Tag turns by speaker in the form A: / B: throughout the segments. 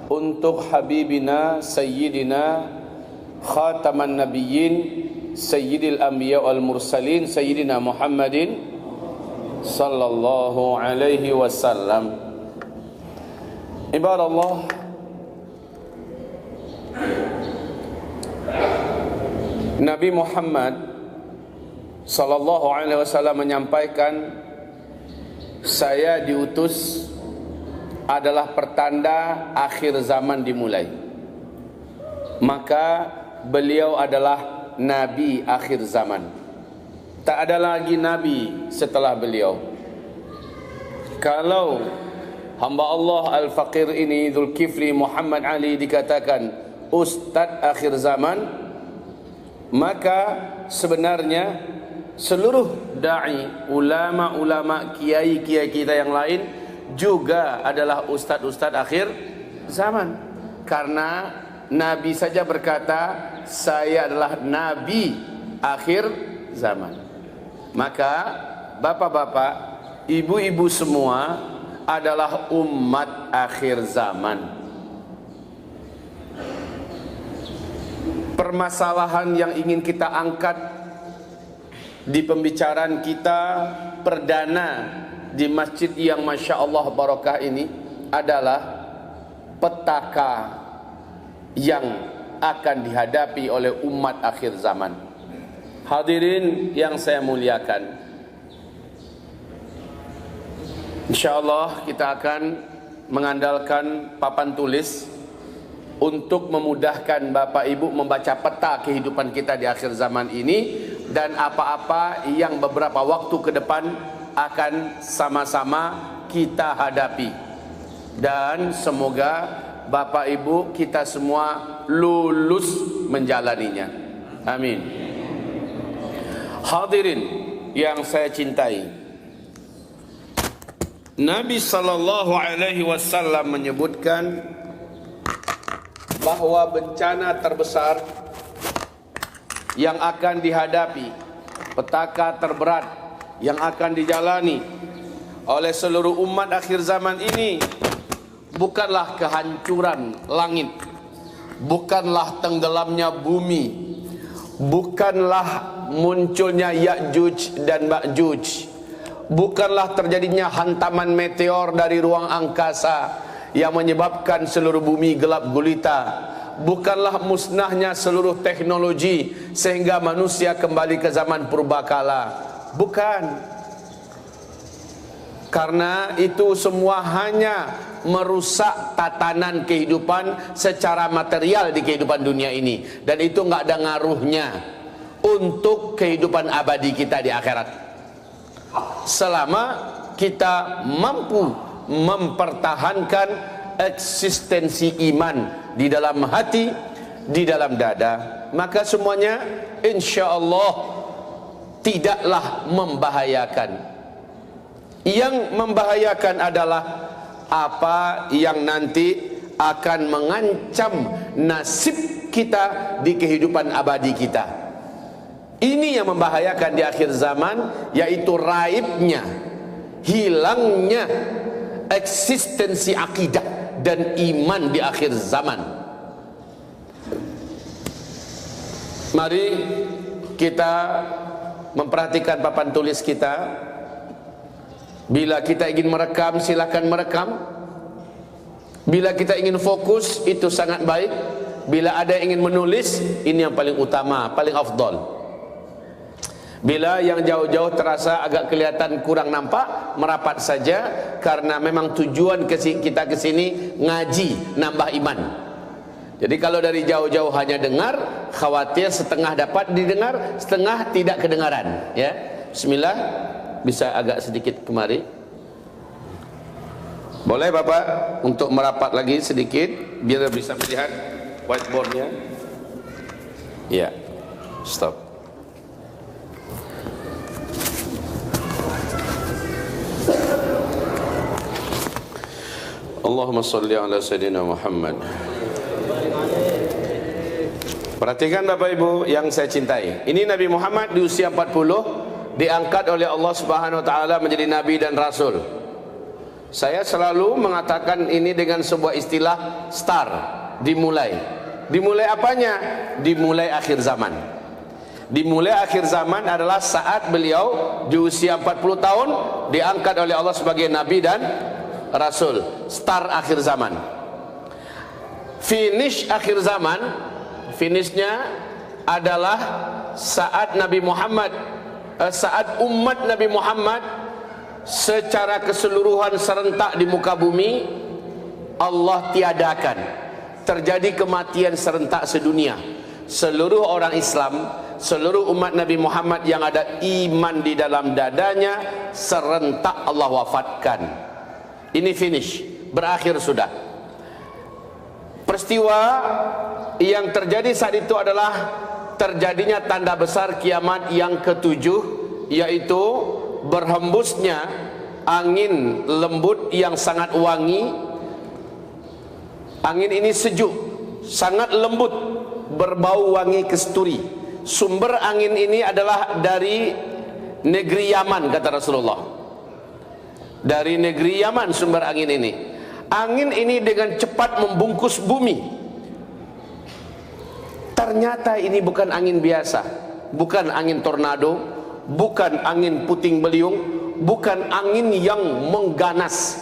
A: untuk Habibina Sayyidina Khataman Nabiyyin Sayyidil Anbiya wal Mursalin Sayyidina Muhammadin sallallahu alaihi wasallam. Ibadallah, Nabi Muhammad sallallahu alaihi wasallam menyampaikan, saya diutus adalah pertanda akhir zaman dimulai. Maka beliau adalah nabi akhir zaman. Tak ada lagi nabi setelah beliau. Kalau hamba Allah Al-Faqir ini, Zulkifli Muhammad Ali, dikatakan Ustadz akhir zaman, maka sebenarnya seluruh da'i, ulama-ulama, kiai-kiai kita yang lain juga adalah ustadz-ustadz akhir zaman. Karena Nabi saja berkata, saya adalah Nabi akhir zaman. Maka bapak-bapak, ibu-ibu semua adalah umat akhir zaman. Permasalahan yang ingin kita angkat di pembicaraan kita perdana di masjid yang Masya Allah barakah ini adalah petaka yang akan dihadapi oleh umat akhir zaman. Hadirin yang saya muliakan, insya Allah kita akan mengandalkan papan tulis untuk memudahkan Bapak Ibu membaca peta kehidupan kita di akhir zaman ini dan apa-apa yang beberapa waktu ke depan akan sama-sama kita hadapi. Dan semoga Bapak Ibu kita semua lulus menjalaninya. Amin. Hadirin yang saya cintai, Nabi sallallahu alaihi wasallam menyebutkan bahwa bencana terbesar yang akan dihadapi, petaka terberat yang akan dijalani oleh seluruh umat akhir zaman ini bukanlah kehancuran langit, bukanlah tenggelamnya bumi, bukanlah munculnya Ya'juj dan Ma'juj, bukanlah terjadinya hantaman meteor dari ruang angkasa yang menyebabkan seluruh bumi gelap gulita, bukanlah musnahnya seluruh teknologi sehingga manusia kembali ke zaman purbakala. Bukan. Karena itu semua hanya merusak tatanan kehidupan secara material di kehidupan dunia ini, dan itu nggak ada ngaruhnya untuk kehidupan abadi kita di akhirat. Selama kita mampu mempertahankan eksistensi iman di dalam hati, di dalam dada, maka semuanya insya Allah tidaklah membahayakan. Yang membahayakan adalah apa yang nanti akan mengancam nasib kita di kehidupan abadi kita. Ini yang membahayakan di akhir zaman, yaitu raibnya, hilangnya eksistensi akidah dan iman di akhir zaman. Mari kita memperhatikan papan tulis kita. Bila kita ingin merekam, silakan merekam. Bila kita ingin fokus, itu sangat baik. Bila ada yang ingin menulis, ini yang paling utama, paling afdal. Bila yang jauh-jauh terasa agak kelihatan kurang nampak, merapat saja, karena memang tujuan kita ke sini ngaji, nambah iman. Jadi kalau dari jauh-jauh hanya dengar, khawatir setengah dapat didengar, setengah tidak kedengaran. Ya, Bismillah, bisa agak sedikit kemari. Boleh Bapak untuk merapat lagi sedikit biar bisa melihat whiteboardnya. Ya, stop. Allahumma salli ala Sayyidina Muhammad. Perhatikan Bapak Ibu yang saya cintai, ini Nabi Muhammad di usia 40 diangkat oleh Allah Subhanahu wa taala menjadi nabi dan rasul. Saya selalu mengatakan ini dengan sebuah istilah star, dimulai. Dimulai apanya? Dimulai akhir zaman. Dimulai akhir zaman adalah saat beliau di usia 40 tahun diangkat oleh Allah sebagai Nabi dan Rasul. Star akhir zaman. Finish akhir zaman, finishnya adalah saat Nabi Muhammad, saat umat Nabi Muhammad secara keseluruhan serentak di muka bumi Allah tiadakan. Terjadi kematian serentak sedunia. Seluruh orang Islam, seluruh umat Nabi Muhammad yang ada iman di dalam dadanya serentak Allah wafatkan. Ini finish, berakhir sudah. Peristiwa yang terjadi saat itu adalah terjadinya tanda besar kiamat yang ketujuh, yaitu berhembusnya angin lembut yang sangat wangi. Angin ini sejuk, sangat lembut, berbau wangi kasturi. Sumber angin ini adalah dari negeri Yaman, kata Rasulullah. Dari negeri Yaman sumber angin ini. Angin ini dengan cepat membungkus bumi. Ternyata ini bukan angin biasa, bukan angin tornado, bukan angin puting beliung, bukan angin yang mengganas.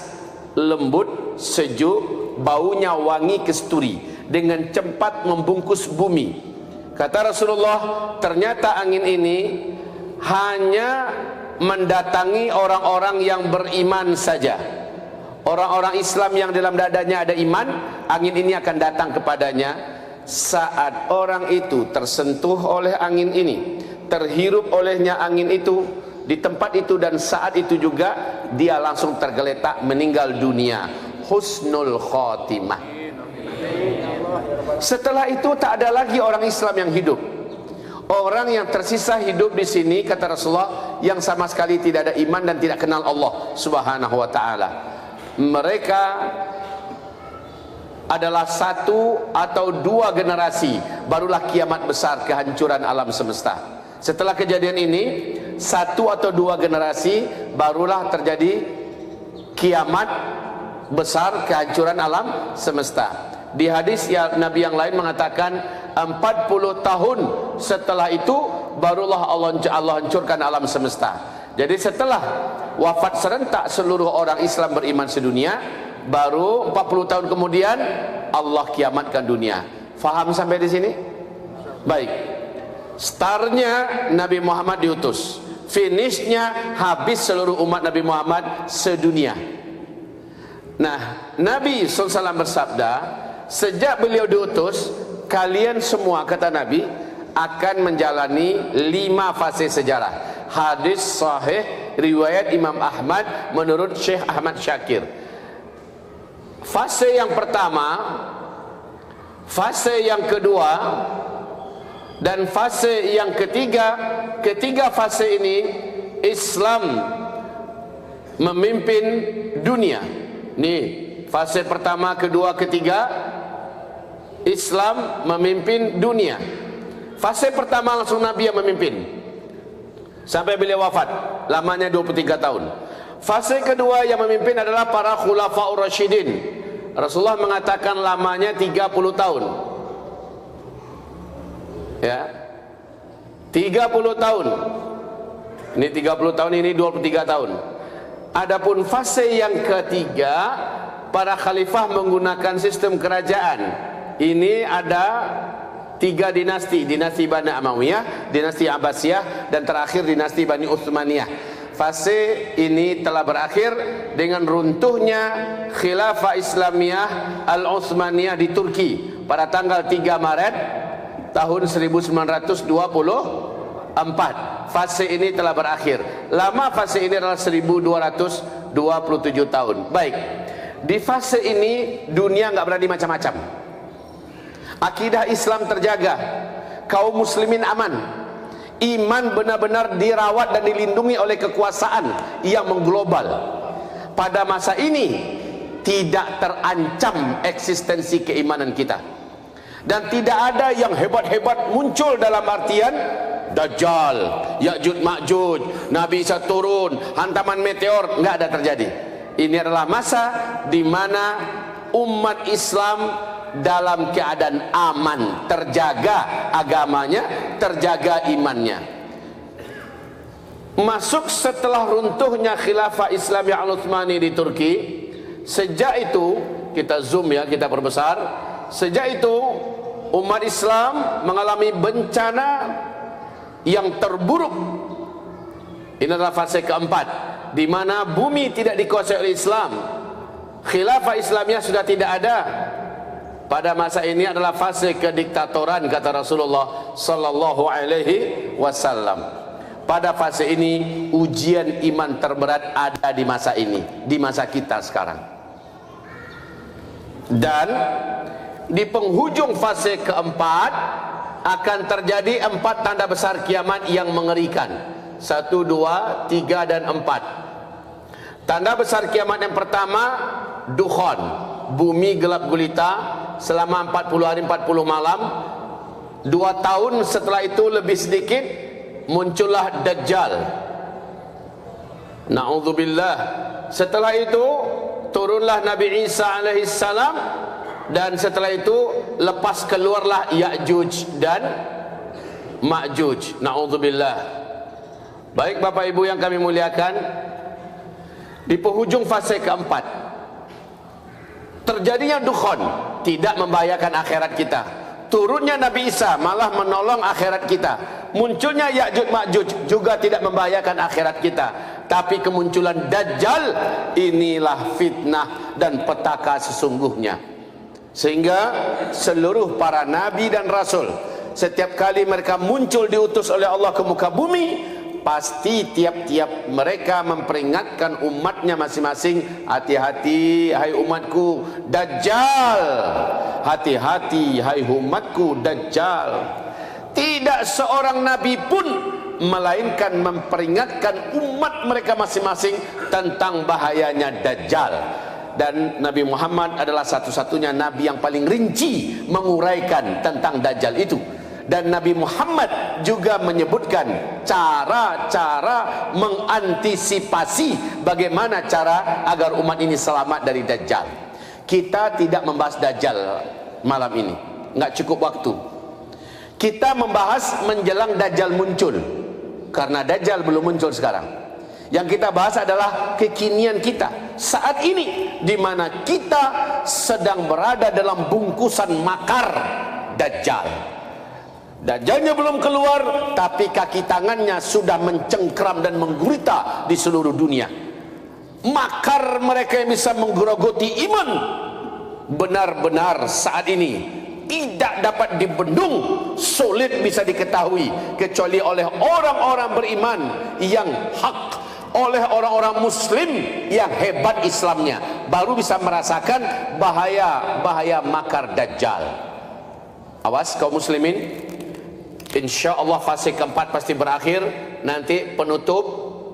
A: Lembut, sejuk, baunya wangi kasturi, dengan cepat membungkus bumi. Kata Rasulullah, ternyata angin ini hanya mendatangi orang-orang yang beriman saja. Orang-orang Islam yang dalam dadanya ada iman, angin ini akan datang kepadanya. Saat orang itu tersentuh oleh angin ini, terhirup olehnya angin itu, di tempat itu dan saat itu juga dia langsung tergeletak meninggal dunia. Husnul khotimah. Setelah itu tak ada lagi orang Islam yang hidup. Orang yang tersisa hidup di sini, kata Rasulullah, yang sama sekali tidak ada iman dan tidak kenal Allah Subhanahu wa taala. Mereka adalah satu atau dua generasi, barulah kiamat besar, kehancuran alam semesta. Setelah kejadian ini, satu atau dua generasi, barulah terjadi kiamat besar, kehancuran alam semesta. Di hadis ya, Nabi yang lain mengatakan 40 tahun setelah itu barulah Allah hancurkan alam semesta. Jadi setelah wafat serentak seluruh orang Islam beriman sedunia, baru 40 tahun kemudian Allah kiamatkan dunia. Faham sampai di sini? Baik. Startnya Nabi Muhammad diutus, finishnya habis seluruh umat Nabi Muhammad sedunia. Nah, Nabi SAW bersabda, sejak beliau diutus, kalian semua, kata Nabi, akan menjalani 5 fase sejarah. Hadis sahih riwayat Imam Ahmad menurut Syekh Ahmad Syakir. Fase yang pertama, fase yang kedua, dan fase yang ketiga. Ketiga fase ini Islam memimpin dunia. Nih, fase pertama, kedua, ketiga, Islam memimpin dunia. Fase pertama langsung Nabi yang memimpin sampai beliau wafat, lamanya 23 tahun. Fase kedua yang memimpin adalah para khulafaur rasyidin. Rasulullah mengatakan lamanya 30 tahun. Ya. 30 tahun. Ini 30 tahun, ini 23 tahun. Adapun fase yang ketiga, para khalifah menggunakan sistem kerajaan. Ini ada 3 dinasti, dinasti Bani Umayyah, dinasti Abbasiyah, dan terakhir dinasti Bani Utsmaniyah. Fase ini telah berakhir dengan runtuhnya Khilafah Islamiyah Al-Utsmaniyah di Turki pada tanggal 3 Maret tahun 1924. Fase ini telah berakhir. Lama fase ini adalah 1227 tahun. Baik, di fase ini dunia nggak berani macam-macam. Akidah Islam terjaga, kaum muslimin aman, iman benar-benar dirawat dan dilindungi oleh kekuasaan yang mengglobal. Pada masa ini tidak terancam eksistensi keimanan kita, dan tidak ada yang hebat-hebat muncul dalam artian Dajjal, Ya'juj Ma'juj, Nabi Isa turun, hantaman meteor, nggak ada terjadi. Ini adalah masa di mana umat Islam dalam keadaan aman, terjaga agamanya, terjaga imannya. Masuk setelah runtuhnya khilafah Islam Al-Utsmani di Turki. Sejak itu, kita zoom ya, kita perbesar. Sejak itu umat Islam mengalami bencana yang terburuk. Ini adalah fase keempat, di mana bumi tidak dikuasai oleh Islam. Khilafah Islamiyah sudah tidak ada. Pada masa ini adalah fase kediktatoran, kata Rasulullah sallallahu alaihi wasallam. Pada fase ini ujian iman terberat ada di masa ini, di masa kita sekarang. Dan di penghujung fase keempat akan terjadi 4 tanda besar kiamat yang mengerikan. 1, 2, 3 dan 4. Tanda besar kiamat yang pertama, dukhan, bumi gelap gulita selama 40 hari 40 malam. 2 tahun setelah itu lebih sedikit muncullah Dajjal. Na'udzubillah. Setelah itu turunlah Nabi Isa alaihissalam, dan setelah itu lepas keluarlah Ya'juj dan Ma'juj. Na'udzubillah. Baik Bapak Ibu yang kami muliakan, di penghujung fase keempat terjadinya dukhan tidak membahayakan akhirat kita. Turunnya Nabi Isa malah menolong akhirat kita. Munculnya Ya'juj Ma'juj juga tidak membahayakan akhirat kita. Tapi kemunculan Dajjal, inilah fitnah dan petaka sesungguhnya. Sehingga seluruh para nabi dan rasul, setiap kali mereka muncul diutus oleh Allah ke muka bumi, pasti tiap-tiap mereka memperingatkan umatnya masing-masing, hati-hati hai umatku Dajjal, hati-hati hai umatku Dajjal. Tidak seorang nabi pun melainkan memperingatkan umat mereka masing-masing tentang bahayanya Dajjal. Dan Nabi Muhammad adalah satu-satunya nabi yang paling rinci menguraikan tentang Dajjal itu. Dan Nabi Muhammad juga menyebutkan cara-cara mengantisipasi bagaimana cara agar umat ini selamat dari Dajjal. Kita tidak membahas Dajjal malam ini, nggak cukup waktu. Kita membahas menjelang Dajjal muncul, karena Dajjal belum muncul sekarang. Yang kita bahas adalah kekinian kita saat ini, di mana kita sedang berada dalam bungkusan makar Dajjal. Dajjalnya belum keluar, tapi kaki tangannya sudah mencengkram dan menggurita di seluruh dunia. Makar mereka yang bisa menggerogoti iman benar-benar saat ini tidak dapat dibendung, sulit bisa diketahui kecuali oleh orang-orang beriman yang hak, oleh orang-orang muslim yang hebat Islamnya, baru bisa merasakan bahaya makar Dajjal. Awas kaum muslimin, insya Allah fase keempat pasti berakhir. Nanti penutup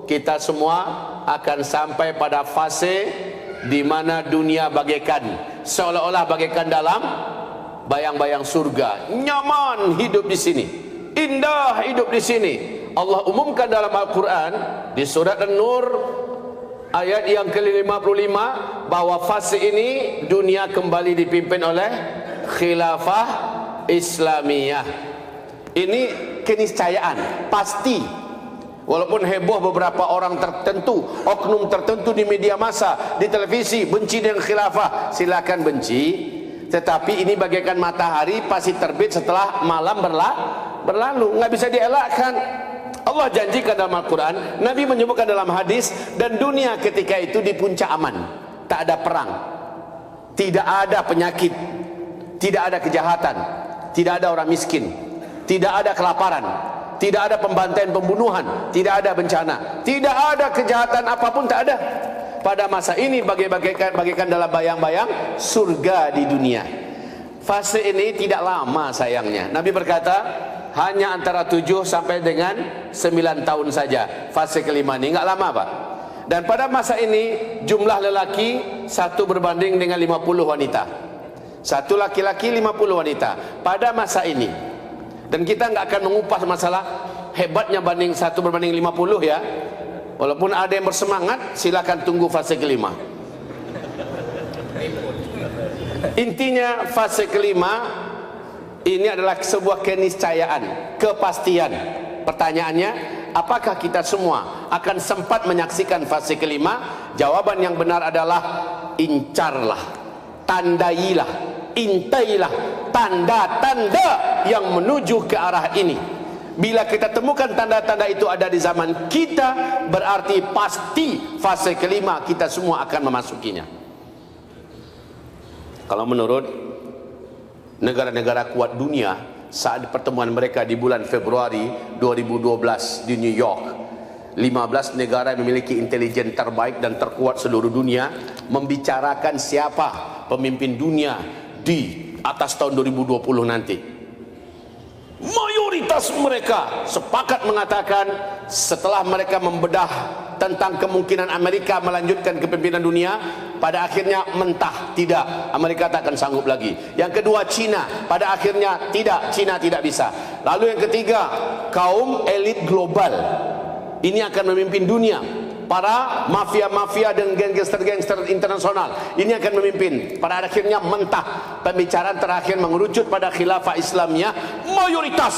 A: kita semua akan sampai pada fase di mana dunia bagaikan, seolah-olah bagaikan dalam bayang-bayang surga. Nyaman hidup di sini, indah hidup di sini. Allah umumkan dalam Al-Quran di surat An-Nur ayat yang ke-55 bahwa fase ini dunia kembali dipimpin oleh khilafah Islamiyah. Ini keniscayaan pasti. Walaupun heboh beberapa orang tertentu, oknum tertentu di media massa, di televisi benci dengan khilafah, silakan benci. Tetapi ini bagaikan matahari pasti terbit setelah malam berlalu, nggak bisa dielakkan. Allah janjikan dalam Al-Quran, Nabi menyebutkan dalam hadis, dan dunia ketika itu di puncak aman, tak ada perang, tidak ada penyakit, tidak ada kejahatan, tidak ada orang miskin, tidak ada kelaparan, tidak ada pembantaian, pembunuhan, tidak ada bencana, tidak ada kejahatan apapun, tak ada. Pada masa ini bagaikan dalam bayang-bayang surga di dunia. Fase ini tidak lama sayangnya. Nabi berkata hanya antara 7 sampai dengan 9 tahun saja. Fase kelima ini nggak lama Pak. Dan pada masa ini jumlah lelaki 1 berbanding dengan 50 wanita. 1 laki-laki 50 wanita pada masa ini. Dan kita nggak akan mengupas masalah hebatnya banding 1 berbanding 50 ya. Walaupun ada yang bersemangat, silakan tunggu fase kelima. Intinya fase kelima ini adalah sebuah keniscayaan, kepastian. Pertanyaannya, apakah kita semua akan sempat menyaksikan fase kelima? Jawaban yang benar adalah incarlah, tandailah, intailah tanda-tanda yang menuju ke arah ini. Bila kita temukan tanda-tanda itu ada di zaman kita, berarti pasti fase kelima kita semua akan memasukinya. Kalau menurut negara-negara kuat dunia, saat pertemuan mereka di bulan Februari 2012 di New York, 15 negara yang memiliki intelijen terbaik dan terkuat seluruh dunia membicarakan siapa pemimpin dunia di atas tahun 2020 nanti. Mayoritas mereka sepakat mengatakan, setelah mereka membedah tentang kemungkinan Amerika melanjutkan kepemimpinan dunia, pada akhirnya mentah, tidak, Amerika tak akan sanggup lagi. Yang kedua, Cina, pada akhirnya tidak, Cina tidak bisa. Lalu yang ketiga, kaum elit global ini akan memimpin dunia. Para mafia-mafia dan gangster-gangster internasional ini akan memimpin. Pada akhirnya mentah. Pembicaraan terakhir mengerucut pada khilafah Islamiyah. Mayoritas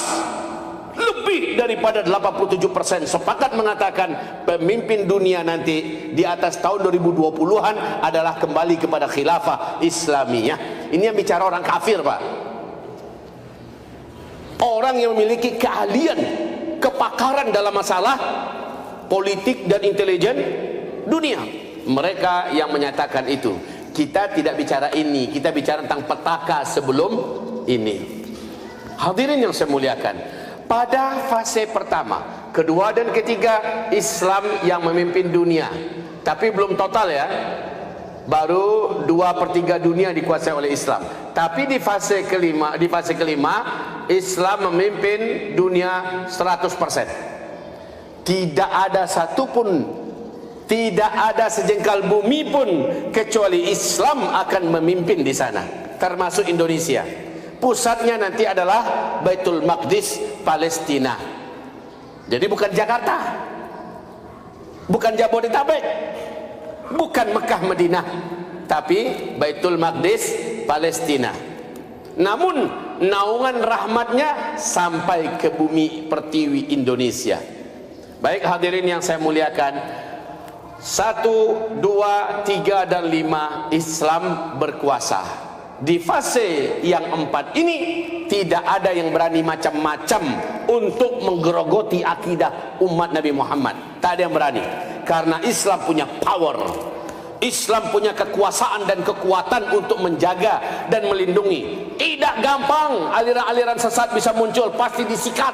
A: lebih daripada 87% sepakat mengatakan pemimpin dunia nanti di atas tahun 2020-an adalah kembali kepada khilafah Islamiyah. Ini yang bicara orang kafir, Pak. Orang yang memiliki keahlian, kepakaran dalam masalah politik dan intelijen dunia. Mereka yang menyatakan itu. Kita tidak bicara ini, kita bicara tentang petaka sebelum ini. Hadirin yang saya muliakan, pada fase pertama, kedua dan ketiga, Islam yang memimpin dunia. Tapi belum total ya. Baru 2/3 dunia dikuasai oleh Islam. Tapi di fase kelima, Islam memimpin dunia 100%. Tidak ada satupun, tidak ada sejengkal bumi pun kecuali Islam akan memimpin di sana, termasuk Indonesia. Pusatnya nanti adalah Baitul Maqdis, Palestina. Jadi bukan Jakarta, bukan Jabodetabek, bukan Mekah Madinah, tapi Baitul Maqdis, Palestina. Namun naungan rahmatnya sampai ke bumi pertiwi Indonesia. Baik hadirin yang saya muliakan, 1, 2, 3 dan 5 Islam berkuasa. Di fase yang 4 ini tidak ada yang berani macam-macam untuk menggerogoti akidah umat Nabi Muhammad. Tak ada yang berani, karena Islam punya power, Islam punya kekuasaan dan kekuatan untuk menjaga dan melindungi. Tidak gampang aliran-aliran sesat bisa muncul, pasti disikat.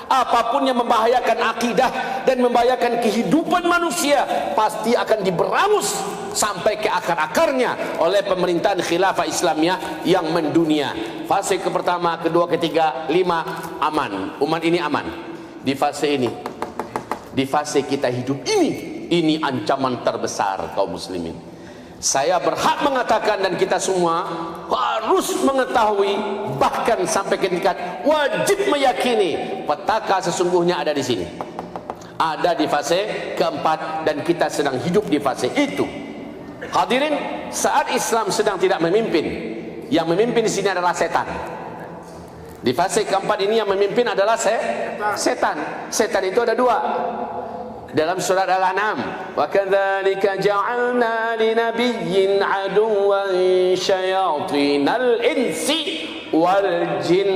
A: Apapun yang membahayakan akidah dan membahayakan kehidupan manusia pasti akan diberangus sampai ke akar-akarnya oleh pemerintahan khilafah Islamiyah yang mendunia. Fase ke pertama, kedua, ketiga, 5 aman. Umat ini aman. Di fase ini, di fase kita hidup ini ancaman terbesar kaum muslimin. Saya berhak mengatakan dan kita semua harus mengetahui, bahkan sampai ke tingkat wajib meyakini, petaka sesungguhnya ada di sini, ada di fase keempat, dan kita sedang hidup di fase itu. Hadirin, saat Islam sedang tidak memimpin, yang memimpin di sini adalah setan. Di fase keempat ini yang memimpin adalah setan. Setan itu ada 2. Dalam surat Al-An'am, wa kadzalika ja'alna linabiyyin aduwwan syayatinal insi wal jin.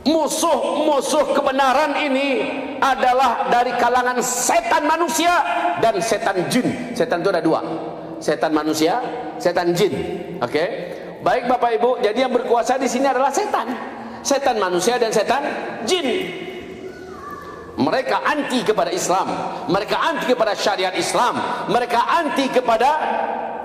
A: Musuh-musuh kebenaran ini adalah dari kalangan setan manusia dan setan jin. Setan itu ada 2. Setan manusia, setan jin. Oke? Baik Bapak Ibu, jadi yang berkuasa di sini adalah setan. Setan manusia dan setan jin. Mereka anti kepada Islam, mereka anti kepada syariat Islam, mereka anti kepada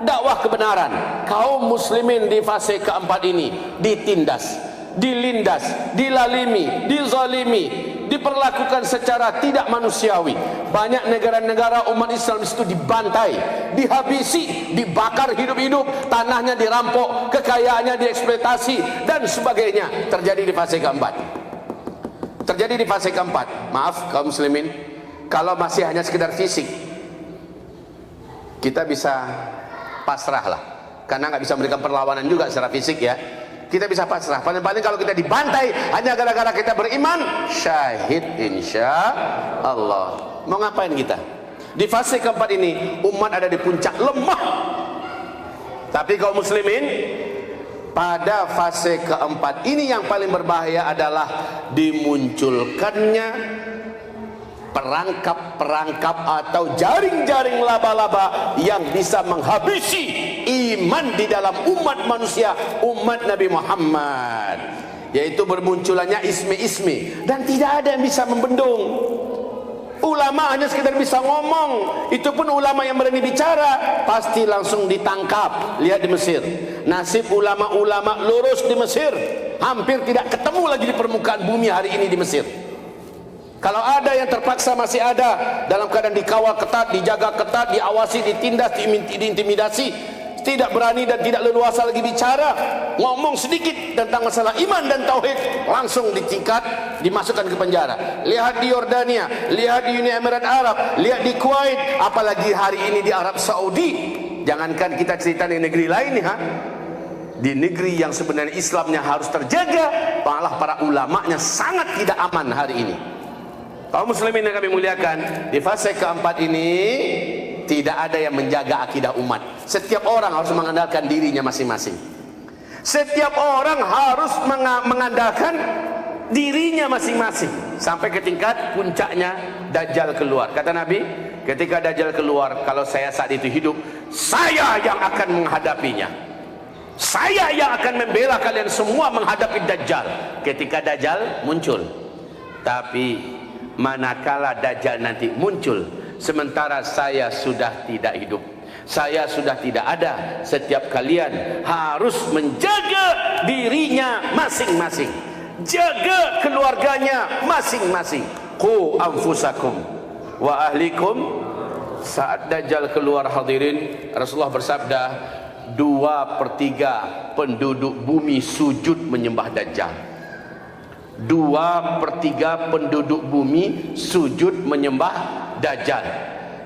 A: dakwah kebenaran. Kaum muslimin di fase keempat ini ditindas, dilindas, dilalimi, dizalimi, diperlakukan secara tidak manusiawi. Banyak negara-negara umat Islam itu dibantai, dihabisi, dibakar hidup-hidup, tanahnya dirampok, kekayaannya dieksploitasi dan sebagainya. Terjadi di fase keempat. Terjadi di fase keempat. Maaf kaum muslimin, kalau masih hanya sekedar fisik, kita bisa pasrah lah. karena nggak bisa memberikan perlawanan juga secara fisik ya. Kita bisa pasrah. Paling-paling kalau kita dibantai hanya gara-gara kita beriman, syahid insya Allah. Mau ngapain kita? Di fase keempat ini umat ada di puncak lemah. Tapi kaum muslimin pada fase keempat ini yang paling berbahaya adalah dimunculkannya perangkap-perangkap atau jaring-jaring laba-laba yang bisa menghabisi iman di dalam umat manusia, umat Nabi Muhammad, yaitu bermunculannya ismi-ismi, dan tidak ada yang bisa membendung. Ulama hanya sekedar bisa ngomong, itu pun ulama yang berani bicara pasti langsung ditangkap. Lihat di Mesir, nasib ulama-ulama lurus di Mesir hampir tidak ketemu lagi di permukaan bumi hari ini di Mesir. Kalau ada yang terpaksa masih ada dalam keadaan dikawal ketat, dijaga ketat, diawasi, ditindas, diintimidasi, tidak berani dan tidak leluasa lagi bicara, ngomong sedikit tentang masalah iman dan tauhid langsung ditingkat, dimasukkan ke penjara. Lihat di Yordania, lihat di Uni Emirat Arab, lihat di Kuwait, apalagi hari ini di Arab Saudi. Jangankan kita cerita di negeri lain ya, di negeri yang sebenarnya Islamnya harus terjaga, malah para ulamanya sangat tidak aman hari ini. Kaum muslimin yang kami muliakan, di fase keempat ini tidak ada yang menjaga akidah umat. Setiap orang harus mengandalkan dirinya masing-masing. Setiap orang harus mengandalkan dirinya masing-masing sampai ke tingkat puncaknya Dajjal keluar. Kata Nabi, ketika Dajjal keluar, kalau saya saat itu hidup, saya yang akan menghadapinya. Saya yang akan membela kalian semua menghadapi Dajjal ketika Dajjal muncul. Tapi manakala Dajjal nanti muncul, sementara saya sudah tidak hidup, saya sudah tidak ada, setiap kalian harus menjaga dirinya masing-masing, jaga keluarganya masing-masing. Qu anfusakum wa ahlikum. Saat Dajjal keluar hadirin, Rasulullah bersabda, 2/3 penduduk bumi sujud menyembah Dajjal. 2/3 penduduk bumi sujud menyembah Dajjal.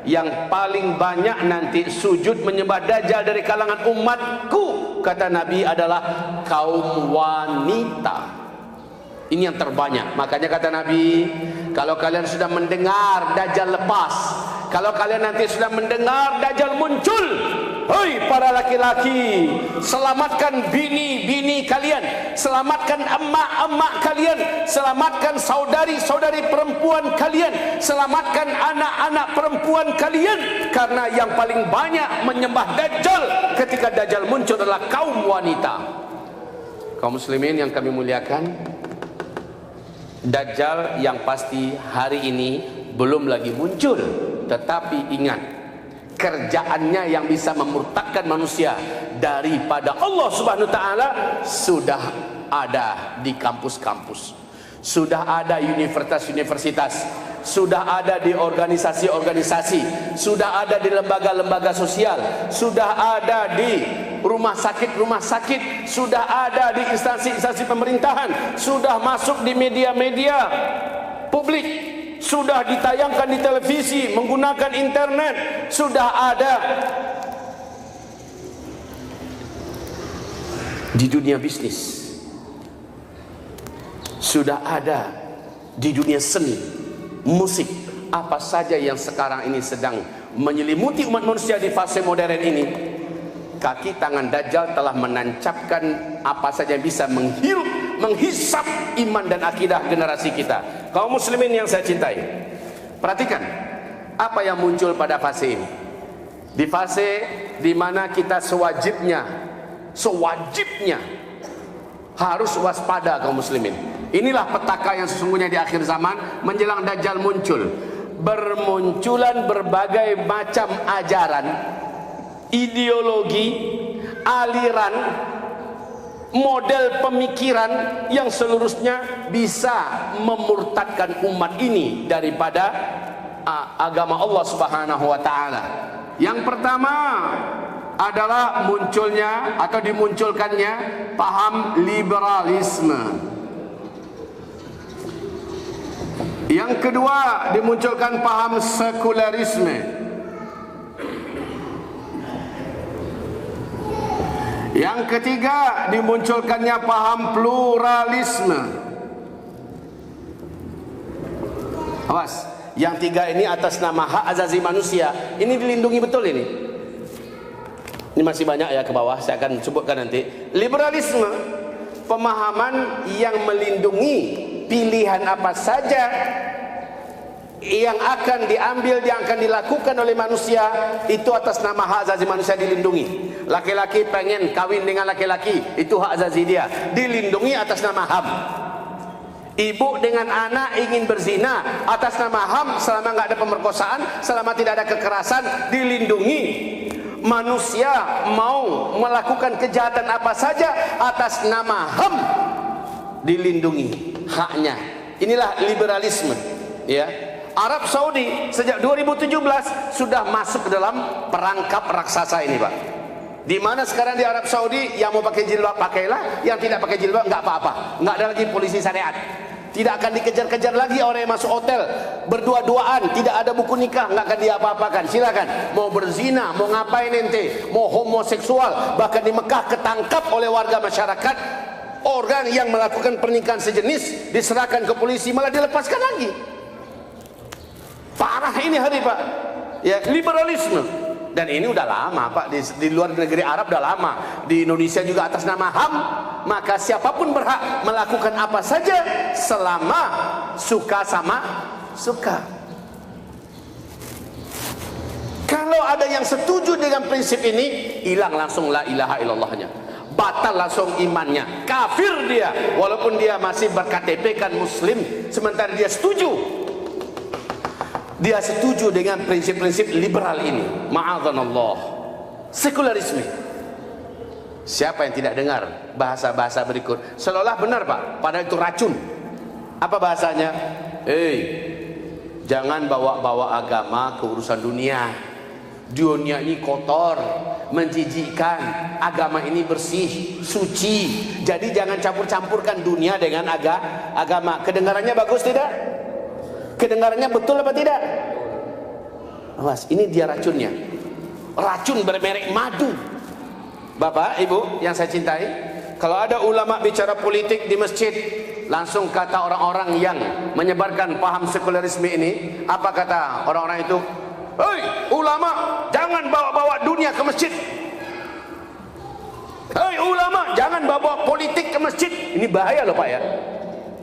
A: Yang paling banyak nanti sujud menyembah Dajjal dari kalangan umatku, kata Nabi, adalah kaum wanita. Ini yang terbanyak. Makanya kata Nabi, kalau kalian sudah mendengar Dajjal lepas, kalau kalian nanti sudah mendengar Dajjal muncul, hei para laki-laki, selamatkan bini-bini kalian, selamatkan emak-emak kalian, selamatkan saudari-saudari perempuan kalian, selamatkan anak-anak perempuan kalian, karena yang paling banyak menyembah Dajjal ketika Dajjal muncul adalah kaum wanita. Kaum muslimin yang kami muliakan, Dajjal yang pasti hari ini belum lagi muncul, tetapi ingat, kerjaannya yang bisa memurtadkan manusia daripada Allah Subhanahu wa taala sudah ada di kampus-kampus, sudah ada universitas-universitas, sudah ada di organisasi-organisasi, sudah ada di lembaga-lembaga sosial, sudah ada di rumah sakit, sudah ada di instansi-instansi pemerintahan, sudah masuk di media-media publik, sudah ditayangkan di televisi, menggunakan internet, sudah ada di dunia bisnis, sudah ada di dunia seni, musik, apa saja yang sekarang ini sedang menyelimuti umat manusia di fase modern ini. Kaki tangan Dajjal telah menancapkan apa saja yang bisa menghisap iman dan akidah generasi kita. Kaum muslimin yang saya cintai, perhatikan apa yang muncul pada fase ini. Di fase di mana kita sewajibnya harus waspada kaum muslimin. Inilah petaka yang sesungguhnya di akhir zaman menjelang Dajjal muncul. Bermunculan berbagai macam ajaran, ideologi, aliran, model pemikiran yang seluruhnya bisa memurtadkan umat ini daripada agama Allah Subhanahu wa taala. Yang pertama adalah munculnya atau dimunculkannya paham liberalisme. Yang kedua, dimunculkan paham sekularisme. Yang ketiga, dimunculkannya paham pluralisme. Awas, yang tiga ini atas nama hak asasi manusia. Ini dilindungi betul ini. Ini masih banyak ya ke bawah, saya akan sebutkan nanti. Liberalisme, pemahaman yang melindungi pilihan apa saja yang akan diambil, yang akan dilakukan oleh manusia, itu atas nama hak asasi manusia dilindungi. Laki-laki pengen kawin dengan laki-laki, itu hak asasi dia, dilindungi atas nama HAM. Ibu dengan anak ingin berzina, atas nama HAM, selama nggak ada pemerkosaan, selama tidak ada kekerasan, dilindungi. Manusia mau melakukan kejahatan apa saja, atas nama HAM, dilindungi haknya. Inilah liberalisme, ya. Arab Saudi sejak 2017 sudah masuk ke dalam perangkap raksasa ini, Pak. Di mana sekarang di Arab Saudi yang mau pakai jilbab pakailah, yang tidak pakai jilbab nggak apa-apa, nggak ada lagi polisi syariat. Tidak akan dikejar-kejar lagi orang yang masuk hotel berdua-duaan, tidak ada buku nikah, nggak akan diapa-apakan. Silakan mau berzina, mau ngapain ente, mau homoseksual, bahkan di Mekah ketangkap oleh warga masyarakat. Orang yang melakukan pernikahan sejenis diserahkan ke polisi, malah dilepaskan lagi. Parah ini hari, Pak. Ya, liberalisme. Dan ini udah lama, Pak, di luar negeri Arab udah lama. Di Indonesia juga atas nama HAM. Maka siapapun berhak melakukan apa saja selama suka sama suka. Kalau ada yang setuju dengan prinsip ini, hilang langsung la ilaha illallahnya, batal langsung imannya, kafir dia, walaupun dia masih berKTP kan muslim, sementara dia setuju dengan prinsip-prinsip liberal ini. Ma'adzanallah, sekularisme. Siapa yang tidak dengar bahasa-bahasa berikut? Seolah-olah benar, Pak, padahal itu racun. Apa bahasanya? Jangan bawa-bawa agama ke urusan dunia. Dunia ini kotor, menjijikkan. Agama ini bersih, suci. Jadi jangan campur-campurkan dunia dengan agama. Kedengarannya bagus tidak? Kedengarannya betul apa tidak? Awas, ini dia racunnya. Racun bermerek madu. Bapak, Ibu yang saya cintai, kalau ada ulama bicara politik di masjid, langsung kata orang-orang yang menyebarkan paham sekularisme ini, apa kata orang-orang itu? Hei ulama, jangan bawa-bawa dunia ke masjid. Hei ulama, jangan bawa politik ke masjid. Ini bahaya loh, Pak, ya.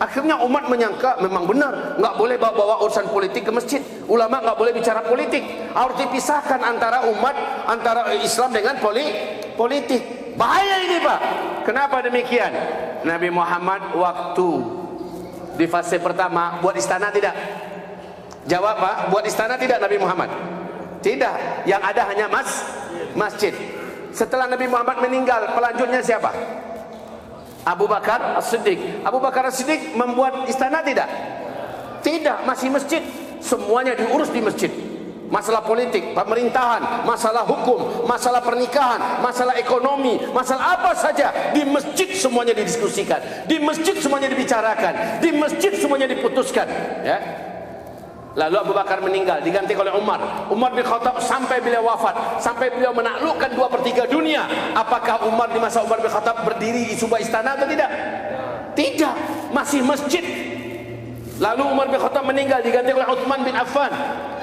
A: Akhirnya umat menyangka memang benar, nggak boleh bawa urusan politik ke masjid. Ulama nggak boleh bicara politik. Harus dipisahkan antara umat, antara Islam dengan politik. Bahaya ini, Pak. Kenapa demikian? Nabi Muhammad waktu di fase pertama buat istana tidak? Jawab, Pak. Buat istana tidak Nabi Muhammad? Tidak. Yang ada hanya masjid. Setelah Nabi Muhammad meninggal, pelanjutnya siapa? Abu Bakar As-Siddiq. Abu Bakar As-Siddiq membuat istana tidak? Tidak, masih masjid. Semuanya diurus di masjid. Masalah politik, pemerintahan, masalah hukum, masalah pernikahan, masalah ekonomi, masalah apa saja di masjid semuanya didiskusikan. Di masjid semuanya dibicarakan. Di masjid semuanya diputuskan, ya. Lalu Abu Bakar meninggal, diganti oleh Umar. Umar bin Khattab sampai beliau wafat, sampai beliau menaklukkan 2/3 dunia. Apakah Umar di masa Umar bin Khattab berdiri di sebuah istana atau tidak? Tidak, masih masjid. Lalu Umar bin Khattab meninggal, diganti oleh Utsman bin Affan.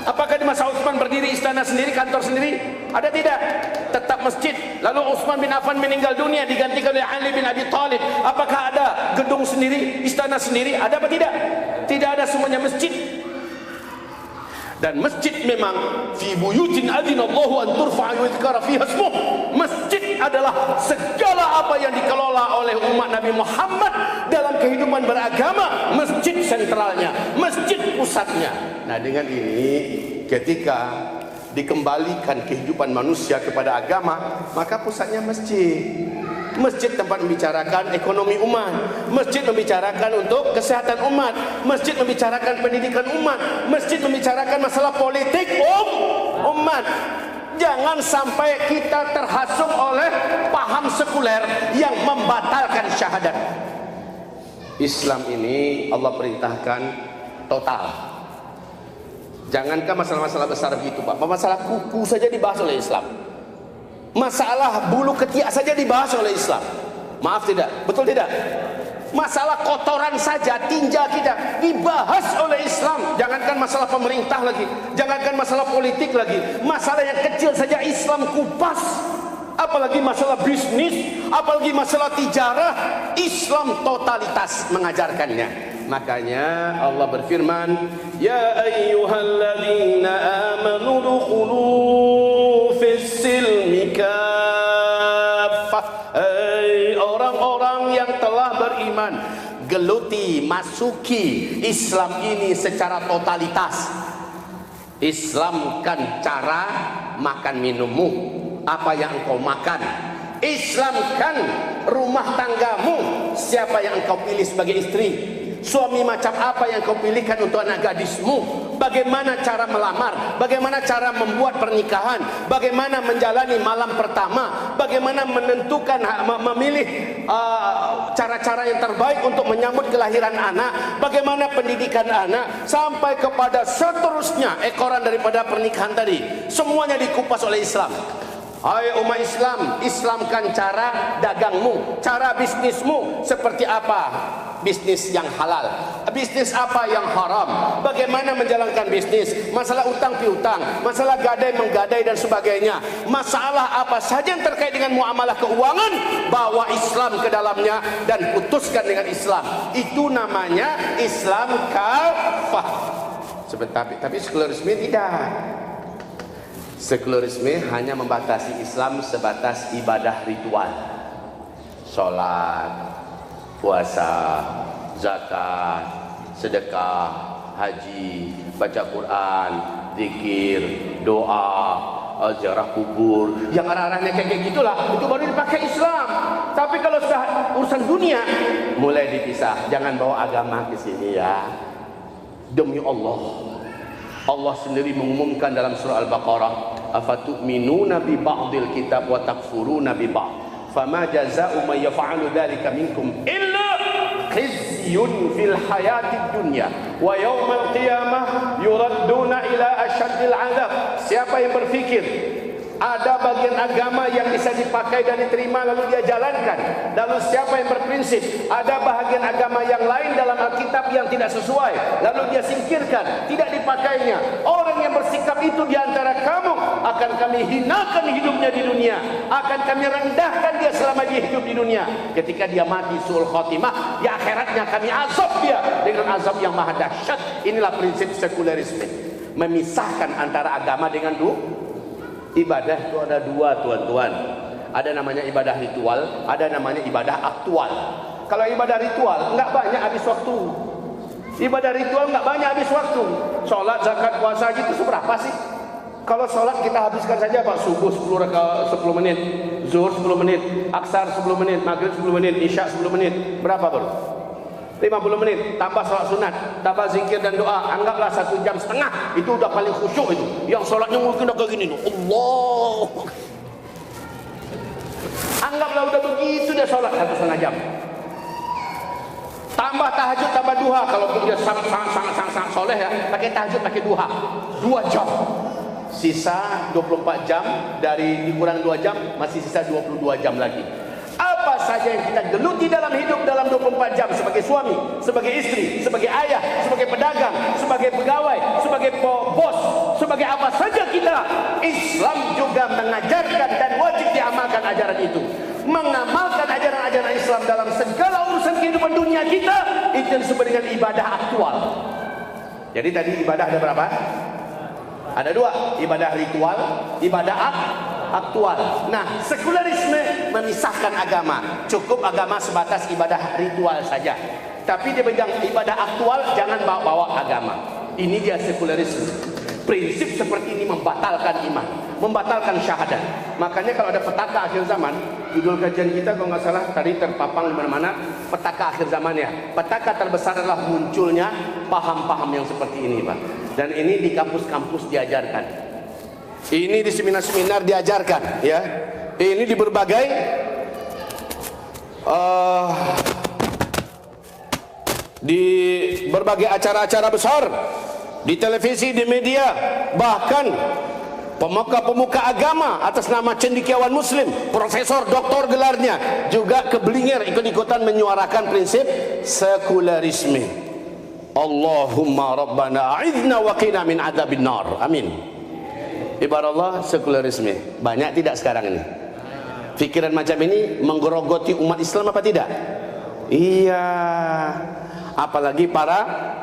A: Apakah di masa Utsman berdiri istana sendiri, kantor sendiri? Ada tidak? Tetap masjid. Lalu Utsman bin Affan meninggal dunia, digantikan oleh Ali bin Abi Thalib. Apakah ada gedung sendiri, istana sendiri? Ada apa tidak? Tidak ada, semuanya masjid. Dan masjid memang fi buyutin adzinallahu an turfa'a wa yuzkara fiha ismuh. Masjid adalah segala apa yang dikelola oleh umat Nabi Muhammad dalam kehidupan beragama. Masjid sentralnya, masjid pusatnya. Nah, dengan ini ketika dikembalikan kehidupan manusia kepada agama, maka pusatnya masjid. Masjid tempat membicarakan ekonomi umat, masjid membicarakan untuk kesehatan umat, masjid membicarakan pendidikan umat, masjid membicarakan masalah politik umat. Jangan sampai kita terhasut oleh paham sekuler yang membatalkan syahadat. Islam ini Allah perintahkan total. Jangankan masalah-masalah besar begitu, Pak. Masalah kuku saja dibahas oleh Islam. Masalah bulu ketiak saja dibahas oleh Islam. Maaf tidak? Betul tidak? Masalah kotoran saja, tinja kita dibahas oleh Islam. Jangankan masalah pemerintah lagi, jangankan masalah politik lagi, masalah yang kecil saja Islam kupas. Apalagi masalah bisnis, apalagi masalah tijarah, Islam totalitas mengajarkannya. Makanya Allah berfirman, ya ayyuhalladzina amanu dukhulu fis-silmi kaffah. Hai orang-orang yang telah beriman, geluti, masuki Islam ini secara totalitas. Islamkan cara makan minummu, apa yang engkau makan. Islamkan rumah tanggamu, siapa yang engkau pilih sebagai istri. Suami macam apa yang kau pilihkan untuk anak gadismu. Bagaimana cara melamar, bagaimana cara membuat pernikahan, bagaimana menjalani malam pertama, bagaimana menentukan, memilih cara-cara yang terbaik untuk menyambut kelahiran anak, bagaimana pendidikan anak, sampai kepada seterusnya ekoran daripada pernikahan tadi. Semuanya dikupas oleh Islam. Hai umat Islam, Islamkan cara dagangmu, cara bisnismu seperti apa. Bisnis yang halal, bisnis apa yang haram, bagaimana menjalankan bisnis, masalah utang piutang, masalah gadai menggadai dan sebagainya, masalah apa saja yang terkait dengan muamalah keuangan, bawa Islam ke dalamnya dan putuskan dengan Islam. Itu namanya Islam kafah. Tapi sekularisme tidak. Sekularisme hanya membatasi Islam sebatas ibadah ritual, sholat, puasa, zakat, sedekah, haji, baca Quran, zikir, doa, ziarah kubur, yang arah-arahnya kayak gitulah, itu baru dipakai Islam. Tapi kalau sudah urusan dunia, mulai dipisah. Jangan bawa agama ke sini ya. Demi Allah, Allah sendiri mengumumkan dalam surah Al-Baqarah, afatu'minuna bi ba'dil kitab wa takfuruna bi ba'd. Fama jazaa'u man yaf'alu dzalika minkum illa khizyun fil hayatid dunya wa yaumal qiyamah yuradduna ila asyaddil 'adzab. Siapa yang berfikir ada bagian agama yang bisa dipakai dan diterima lalu dia jalankan, lalu siapa yang berprinsip ada bahagian agama yang lain dalam Alkitab yang tidak sesuai lalu dia singkirkan, tidak dipakainya, orang yang bersikap itu diantara kamu akan kami hinakan hidupnya di dunia, akan kami rendahkan dia selama dia hidup di dunia. Ketika dia mati suul khotimah, di akhiratnya kami azab dia dengan azab yang maha dahsyat. Inilah prinsip sekularisme, memisahkan antara agama dengan ibadah. Itu ada dua, tuan-tuan. Ada namanya ibadah ritual, ada namanya ibadah aktual. Kalau ibadah ritual enggak banyak habis waktu. Ibadah ritual enggak banyak habis waktu. Sholat, zakat, puasa gitu seberapa sih? Kalau sholat kita habiskan saja Pak, subuh 10 menit, zuhur 10 menit, aksar 10 menit, maghrib 10 menit, isya 10 menit. Berapa baru? 50 menit, tambah sholat sunat, tambah zikir dan doa, anggaplah 1,5 jam, itu udah paling khusyuk itu. Yang sholatnya mungkin udah kayak gini nih, Allah. Anggaplah udah begitu dia sholat 1,5 jam. Tambah tahajud, tambah duha. Kalau dia sangat soleh ya, pakai tahajud, pakai duha, 2 jam. Sisa 24 jam, dari dikurang 2 jam, masih sisa 22 jam lagi. Apa saja yang kita geluti dalam hidup dalam 24 jam, sebagai suami, sebagai istri, sebagai ayah, sebagai pedagang, sebagai pegawai, sebagai bos, sebagai apa saja kita, Islam juga mengajarkan dan wajib diamalkan ajaran itu. Mengamalkan ajaran-ajaran Islam dalam segala urusan kehidupan dunia kita, itu disebut dengan ibadah aktual. Jadi tadi ibadah ada berapa? Ada 2, ibadah ritual, ibadah aktual. Nah, sekularisme memisahkan agama. Cukup agama sebatas ibadah ritual saja. Tapi di bidang ibadah aktual jangan bawa agama. Ini dia sekularisme. Prinsip seperti ini membatalkan iman, membatalkan syahadat. Makanya kalau ada petaka akhir zaman, judul kajian kita kalau nggak salah tadi terpapang di mana-mana, petaka akhir zaman ya. Petaka terbesar adalah munculnya paham-paham yang seperti ini, Pak. Dan ini di kampus-kampus diajarkan. Ini di seminar-seminar diajarkan, ya. Ini di berbagai di berbagai acara-acara besar, di televisi, di media, bahkan pemuka-pemuka agama atas nama cendekiawan muslim, profesor, doktor gelarnya, juga keblinger ikut-ikutan menyuarakan prinsip sekularisme. Allahumma rabbana a'idna wa qina min adzabin nar. Amin. Ibarat Allah, sekularisme banyak tidak sekarang ini? Fikiran macam ini menggerogoti umat Islam apa tidak? Iya. Apalagi para